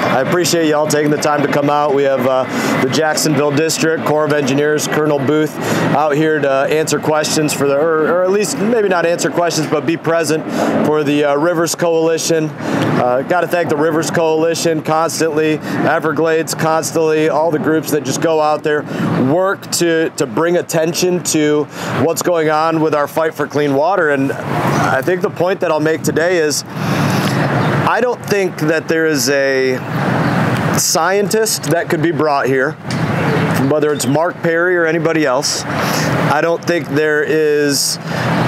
I appreciate you all taking the time to come out. We have the Jacksonville District Corps of Engineers, Colonel Booth, out here to answer questions for the, or at least maybe not answer questions, but be present for the Rivers Coalition. Got to thank the Rivers Coalition constantly, Everglades constantly, all the groups that just go out there, work to bring attention to what's going on with our fight for clean water. And I think the point that I'll make today is I don't think that there is a scientist that could be brought here, whether it's Mark Perry or anybody else. I don't think there is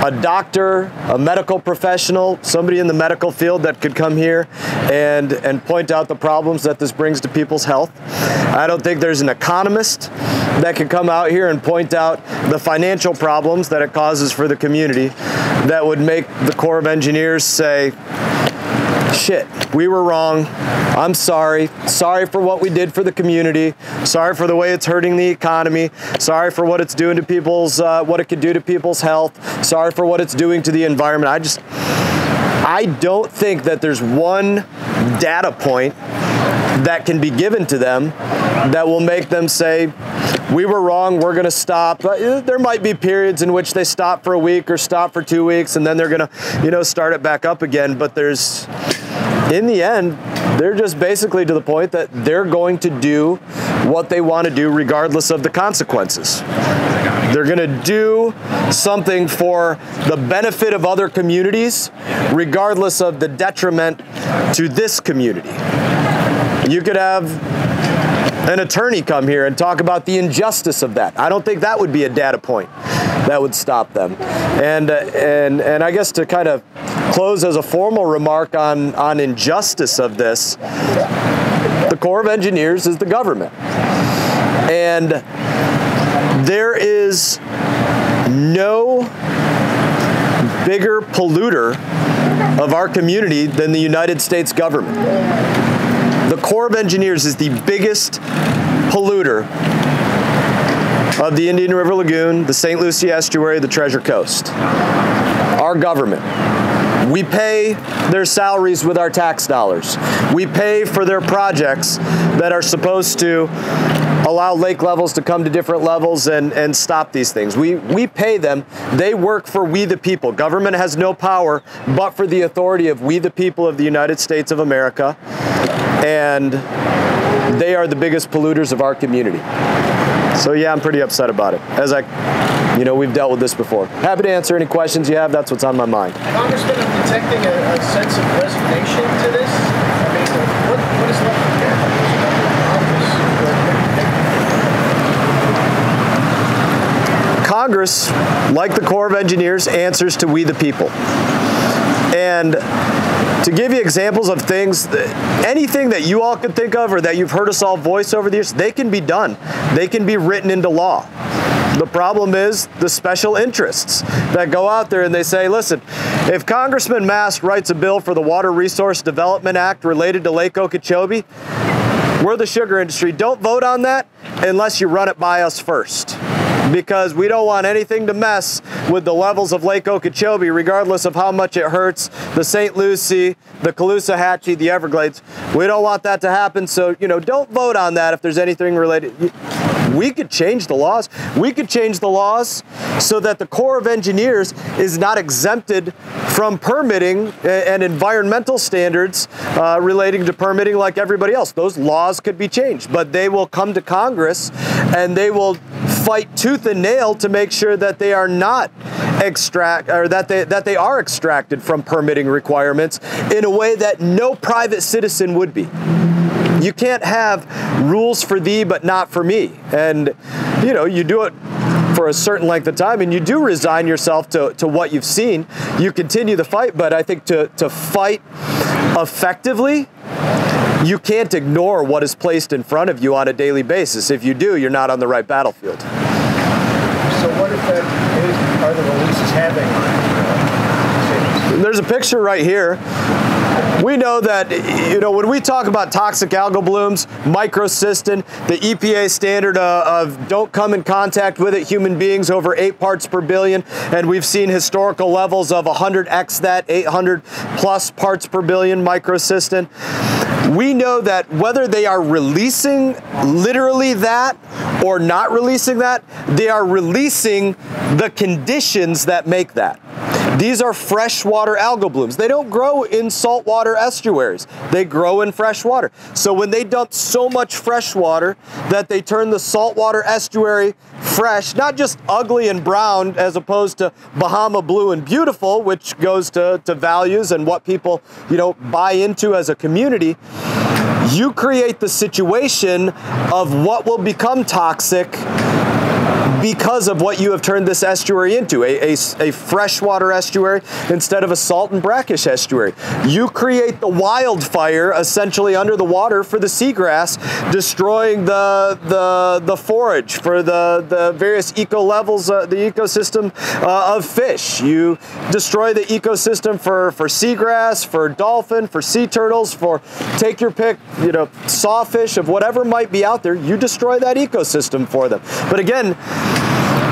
a doctor, a medical professional, somebody in the medical field that could come here and point out the problems that this brings to people's health. I don't think there's an economist that could come out here and point out the financial problems that it causes for the community that would make the Corps of Engineers say, shit, we were wrong. I'm sorry. Sorry for what we did for the community. Sorry for the way it's hurting the economy. Sorry for what it's doing to people's, what it could do to people's health. Sorry for what it's doing to the environment. I don't think that there's one data point that can be given to them that will make them say, we were wrong, we're going to stop. There might be periods in which they stop for a week or stop for 2 weeks, and then they're going to, start it back up again. But there's, in the end, they're just basically to the point that they're going to do what they want to do regardless of the consequences. They're going to do something for the benefit of other communities, regardless of the detriment to this community. You could have an attorney come here and talk about the injustice of that. I don't think that would be a data point that would stop them. And I guess to kind of close as a formal remark on injustice of this, the Corps of Engineers is the government. And there is no bigger polluter of our community than the United States government. The Corps of Engineers is the biggest polluter of the Indian River Lagoon, the St. Lucie Estuary, the Treasure Coast. Our government. We pay their salaries with our tax dollars. We pay for their projects that are supposed to allow lake levels to come to different levels and stop these things. We pay them. They work for we the people. Government has no power but for the authority of we the people of the United States of America. And they are the biggest polluters of our community. So yeah, I'm pretty upset about it. As we've dealt with this before. Happy to answer any questions you have. That's what's on my mind. Congressman, I'm detecting a sense of resignation to this. I mean, what is left to get? Congress, like the Corps of Engineers, answers to we the people. And to give you examples of things, anything that you all could think of or that you've heard us all voice over the years, they can be done. They can be written into law. The problem is the special interests that go out there and they say, listen, if Congressman Mast writes a bill for the Water Resource Development Act related to Lake Okeechobee, we're the sugar industry. Don't vote on that unless you run it by us first. Because we don't want anything to mess with the levels of Lake Okeechobee, regardless of how much it hurts the St. Lucie, the Kalahatchee, the Everglades. We don't want that to happen, so, don't vote on that if there's anything related. We could change the laws. We could change the laws so that the Corps of Engineers is not exempted from permitting and environmental standards relating to permitting like everybody else. Those laws could be changed, but they will come to Congress and they will fight tooth and nail to make sure that they are not that they are extracted from permitting requirements in a way that no private citizen would be. You can't have rules for thee but not for me. And you do it for a certain length of time and you do resign yourself to what you've seen. You continue the fight, but I think to fight effectively, you can't ignore what is placed in front of you on a daily basis. If you do, you're not on the right battlefield. So what effect are the releases having on cities? There's a picture right here. We know that, when we talk about toxic algal blooms, microcystin, the EPA standard of don't come in contact with it, human beings over 8 parts per billion, and we've seen historical levels of 100x that, 800 plus parts per billion microcystin. We know that whether they are releasing literally that or not releasing that, they are releasing the conditions that make that. These are freshwater algal blooms. They don't grow in saltwater estuaries. They grow in freshwater. So when they dump so much fresh water that they turn the saltwater estuary fresh, not just ugly and brown as opposed to Bahama blue and beautiful, which goes to values and what people, buy into as a community, you create the situation of what will become toxic because of what you have turned this estuary into, a freshwater estuary instead of a salt and brackish estuary. You create the wildfire essentially under the water for the seagrass, destroying the forage for the various eco levels, the ecosystem of fish. You destroy the ecosystem for seagrass, for dolphin, for sea turtles, for take your pick, sawfish, of whatever might be out there. You destroy that ecosystem for them. But again,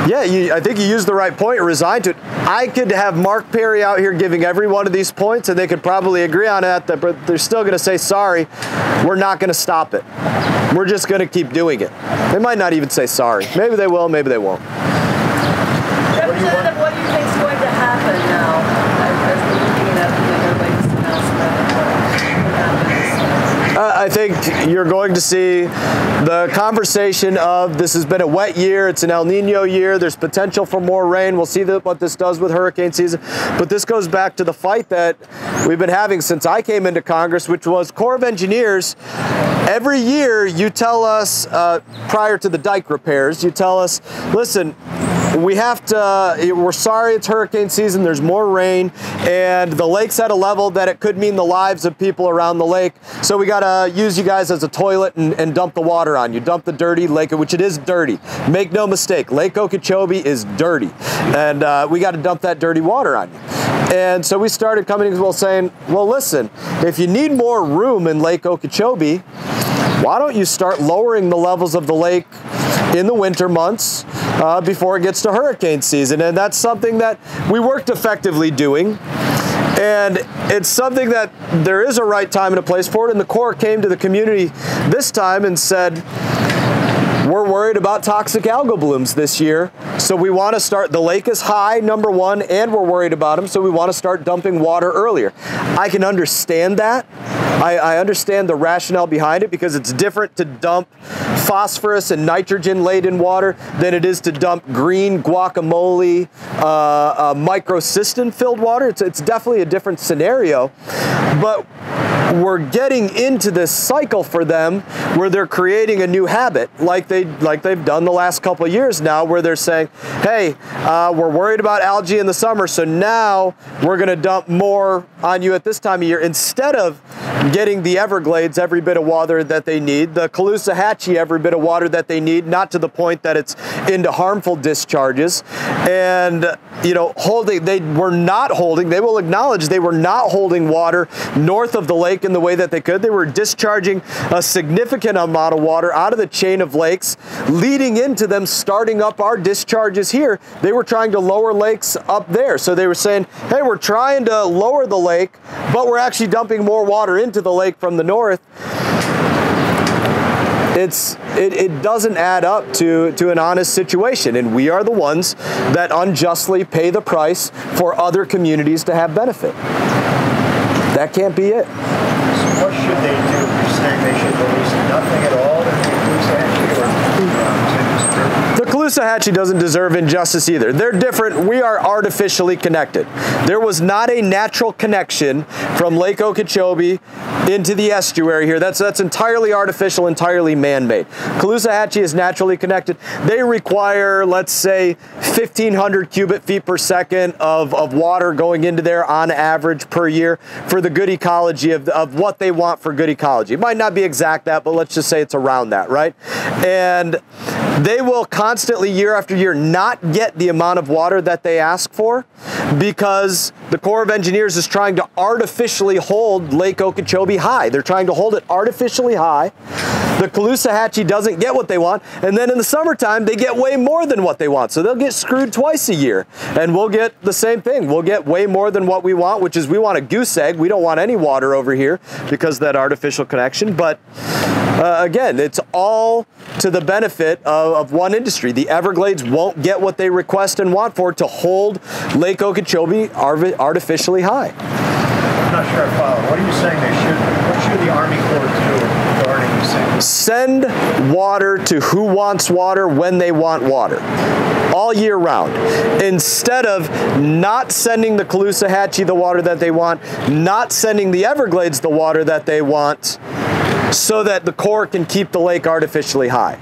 yeah, I think you used the right point, resigned to it. I could have Mark Perry out here giving every one of these points, and they could probably agree on that, but they're still going to say, sorry, we're not going to stop it. We're just going to keep doing it. They might not even say sorry. Maybe they will, maybe they won't. Representative, what do you think is going to happen now as we're looking at the latest announcement? I think you're going to see the conversation of this has been a wet year, it's an El Nino year, there's potential for more rain. We'll see what this does with hurricane season. But this goes back to the fight that we've been having since I came into Congress, which was Corps of Engineers. Every year you tell us, prior to the dike repairs, you tell us, listen, we're sorry it's hurricane season, there's more rain, and the lake's at a level that it could mean the lives of people around the lake. So we gotta use you guys as a toilet and dump the water on you. Dump the dirty lake, which it is dirty. Make no mistake, Lake Okeechobee is dirty. And we gotta dump that dirty water on you. And so we started coming to saying, well, listen, if you need more room in Lake Okeechobee, why don't you start lowering the levels of the lake in the winter months before it gets to hurricane season? And that's something that we worked effectively doing. And it's something that there is a right time and a place for it. And the Corps came to the community this time and said, we're worried about toxic algal blooms this year, so we want to start, the lake is high, number one, and we're worried about them, so we want to start dumping water earlier. I can understand that. I understand the rationale behind it, because it's different to dump phosphorus and nitrogen-laden water than it is to dump green guacamole, microcystin-filled water. It's definitely a different scenario, but we're getting into this cycle for them where they're creating a new habit, like they've done the last couple of years now, where they're saying, hey, we're worried about algae in the summer, so now we're going to dump more on you at this time of year, instead of getting the Everglades every bit of water that they need, the Kalahatchee every bit of water that they need, not to the point that it's into harmful discharges. And they will acknowledge they were not holding water north of the lake in the way that they could. They were discharging a significant amount of water out of the chain of lakes, leading into them starting up our discharges here. They were trying to lower lakes up there. So they were saying, hey, we're trying to lower the lake, but we're actually dumping more water into the lake from the north. It doesn't add up to an honest situation, and we are the ones that unjustly pay the price for other communities to have benefit. That can't be it. So what should they do? You're saying they should release nothing at all to the The Kalahatchee doesn't deserve injustice either. They're different. We are artificially connected. There was not a natural connection from Lake Okeechobee into the estuary here. That's entirely artificial, entirely man-made. Kalahatchee is naturally connected. They require, let's say, 1,500 cubic feet per second of water going into there on average per year for the good ecology of what they want for good ecology. It might not be exact that, but let's just say it's around that, right? And they will constantly, year after year, not get the amount of water that they ask for because the Corps of Engineers is trying to artificially hold Lake Okeechobee high. They're trying to hold it artificially high. The Kalahatchee doesn't get what they want, and then in the summertime, they get way more than what they want. So they'll get screwed twice a year, and we'll get the same thing. We'll get way more than what we want, which is we want a goose egg. We don't want any water over here because of that artificial connection. But again, it's all to the benefit of one industry. The Everglades won't get what they request and want for to hold Lake Okeechobee artificially high. I'm not sure I follow. What are you saying they should do? What should the Army Corps do regarding you saying? Send water to who wants water when they want water, all year round. Instead of not sending the Kalahatchee the water that they want, not sending the Everglades the water that they want, so that the Corps can keep the lake artificially high.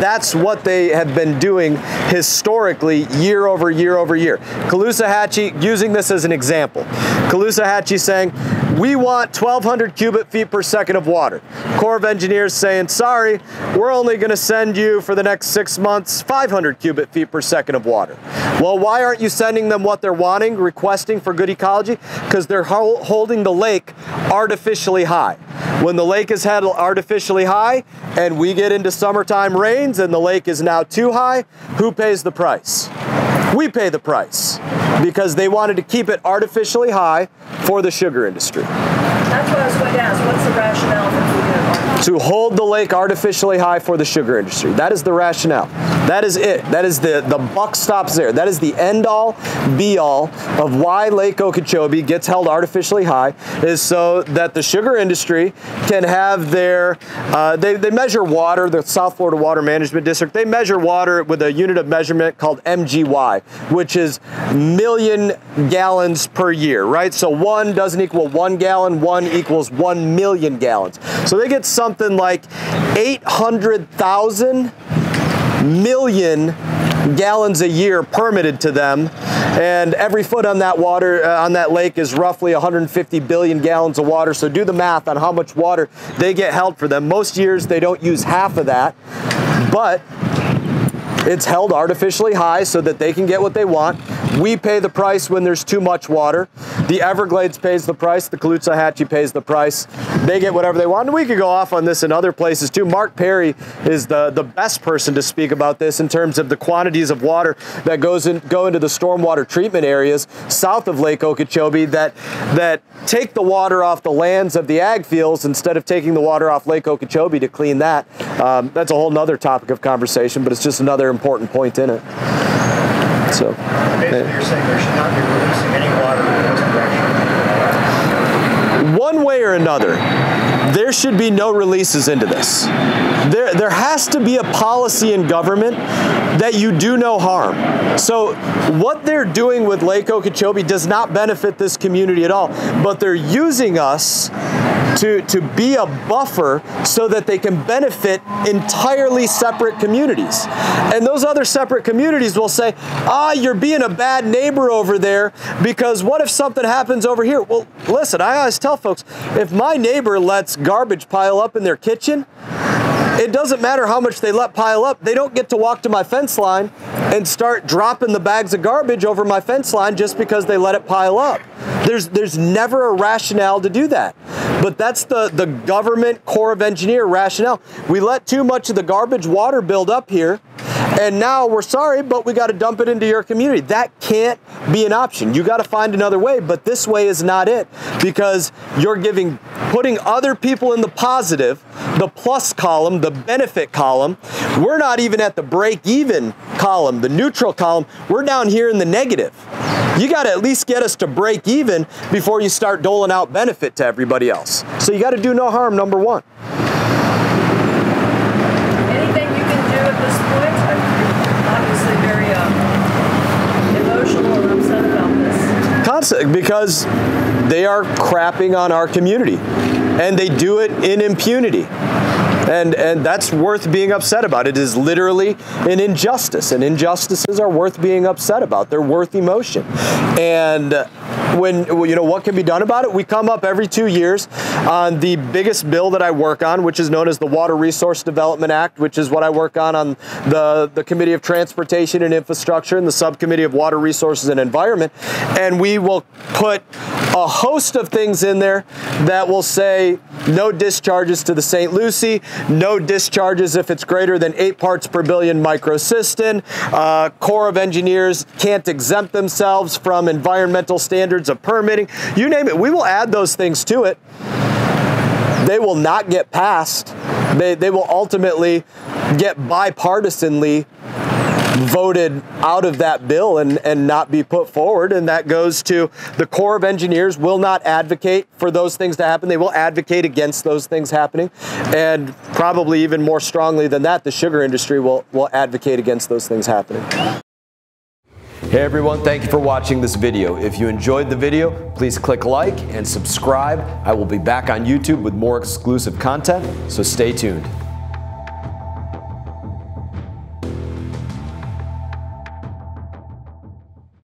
That's what they have been doing historically, year over year over year. Kalahatchee, using this as an example, Kalahatchee saying, we want 1,200 cubic feet per second of water. Corps of Engineers saying, sorry, we're only going to send you for the next 6 months 500 cubic feet per second of water. Well, why aren't you sending them what they're wanting, requesting for good ecology? Because they're holding the lake artificially high. When the lake is held artificially high and we get into summertime rains and the lake is now too high, who pays the price? We pay the price because they wanted to keep it artificially high for the sugar industry. That's what I was going to ask. What's the rationale for keeping it artificially? To hold the lake artificially high for the sugar industry. That is the rationale. That is it. That is the buck stops there. That is the end all, be all of why Lake Okeechobee gets held artificially high, is so that the sugar industry can have their, they measure water, the South Florida Water Management District, they measure water with a unit of measurement called MGY, which is million gallons per year, right? So 1 doesn't equal 1 gallon, 1 equals 1 million gallons. So they get something like 800,000 million gallons a year permitted to them, and every foot on that water on that lake is roughly 150 billion gallons of water. So do the math on how much water they get held for them. Most years they don't use half of that, but it's held artificially high so that they can get what they want. We pay the price when there's too much water. The Everglades pays the price. The Kalahatchee pays the price. They get whatever they want. And we could go off on this in other places too. Mark Perry is the best person to speak about this in terms of the quantities of water that go into the stormwater treatment areas south of Lake Okeechobee that take the water off the lands of the ag fields instead of taking the water off Lake Okeechobee to clean that. That's a whole nother topic of conversation, but it's just another important point in it. So basically, you're saying there should not be releasing any water in this direction. One way or another, there should be no releases into this. There has to be a policy in government that you do no harm. So what they're doing with Lake Okeechobee does not benefit this community at all, but they're using us to be a buffer so that they can benefit entirely separate communities. And those other separate communities will say, you're being a bad neighbor over there because what if something happens over here? Well, listen, I always tell folks, if my neighbor lets garbage pile up in their kitchen, it doesn't matter how much they let pile up. They don't get to walk to my fence line and start dropping the bags of garbage over my fence line just because they let it pile up. There's never a rationale to do that. But that's the government Corps of Engineer rationale. We let too much of the garbage water build up here, and now we're sorry, but we got to dump it into your community. That can't be an option. You got to find another way, but this way is not it, because you're putting other people in the positive, the plus column, the benefit column. We're not even at the break-even column, the neutral column. We're down here in the negative. You got to at least get us to break even before you start doling out benefit to everybody else. So you got to do no harm, number one. Anything you can do at this point? I'm obviously very emotional and upset about this. Constantly, because they are crapping on our community, and they do it in impunity. And that's worth being upset about. It is literally an injustice, and injustices are worth being upset about. They're worth emotion. And what can be done about it? We come up every 2 years on the biggest bill that I work on, which is known as the Water Resource Development Act, which is what I work on the Committee of Transportation and Infrastructure and the Subcommittee of Water Resources and Environment. And we will put a host of things in there that will say no discharges to the St. Lucie, no discharges if it's greater than 8 parts per billion microcystin. Corps of Engineers can't exempt themselves from environmental standards of permitting. You name it, we will add those things to it. They will not get passed. They will ultimately get bipartisanly voted out of that bill and not be put forward, and that goes to the Corps of Engineers will not advocate for those things to happen. They will advocate against those things happening, and probably even more strongly than that, the sugar industry will advocate against those things happening. Hey everyone, thank you for watching this video. If you enjoyed the video, please click like and subscribe. I will be back on YouTube with more exclusive content, so stay tuned.